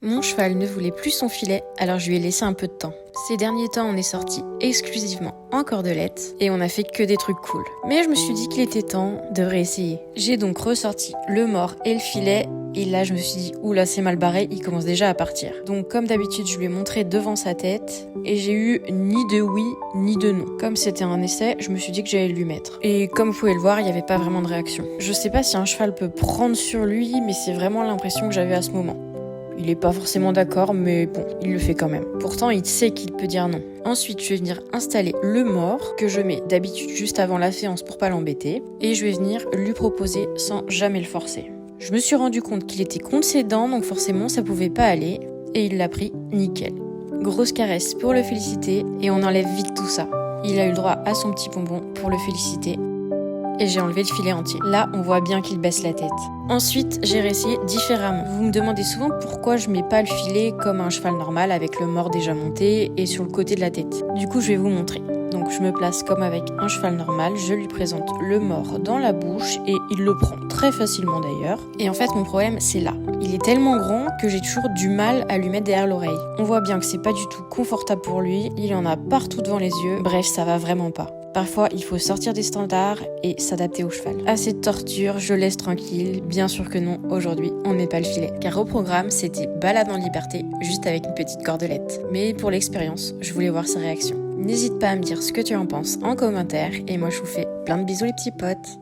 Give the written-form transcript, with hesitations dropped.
Mon cheval ne voulait plus son filet, alors je lui ai laissé un peu de temps. Ces derniers temps, on est sorti exclusivement en cordelette et on a fait que des trucs cool. Mais je me suis dit qu'il était temps de réessayer. J'ai donc ressorti le mors et le filet et là je me suis dit oula c'est mal barré, il commence déjà à partir. Donc comme d'habitude je lui ai montré devant sa tête et j'ai eu ni de oui ni de non. Comme c'était un essai, je me suis dit que j'allais lui mettre. Et comme vous pouvez le voir, il n'y avait pas vraiment de réaction. Je sais pas si un cheval peut prendre sur lui, mais c'est vraiment l'impression que j'avais à ce moment. Il est pas forcément d'accord, mais bon, il le fait quand même. Pourtant, il sait qu'il peut dire non. Ensuite, je vais venir installer le mors, que je mets d'habitude juste avant la séance pour pas l'embêter, et je vais venir lui proposer sans jamais le forcer. Je me suis rendu compte qu'il était contre ses dents, donc forcément ça pouvait pas aller, et il l'a pris nickel. Grosse caresse pour le féliciter, et on enlève vite tout ça. Il a eu le droit à son petit bonbon pour le féliciter. Et j'ai enlevé le filet entier. Là, on voit bien qu'il baisse la tête. Ensuite, j'ai réessayé différemment. Vous me demandez souvent pourquoi je mets pas le filet comme un cheval normal avec le mors déjà monté et sur le côté de la tête. Du coup, je vais vous montrer. Donc, je me place comme avec un cheval normal, je lui présente le mors dans la bouche et il le prend très facilement d'ailleurs. Et en fait, mon problème, c'est là. Il est tellement grand que j'ai toujours du mal à lui mettre derrière l'oreille. On voit bien que c'est pas du tout confortable pour lui, il en a partout devant les yeux, bref, ça va vraiment pas. Parfois, il faut sortir des standards et s'adapter au cheval. Assez de torture, je laisse tranquille. Bien sûr que non, aujourd'hui, on met pas le filet. Car au programme, c'était balade en liberté, juste avec une petite cordelette. Mais pour l'expérience, je voulais voir sa réaction. N'hésite pas à me dire ce que tu en penses en commentaire et moi je vous fais plein de bisous les petits potes.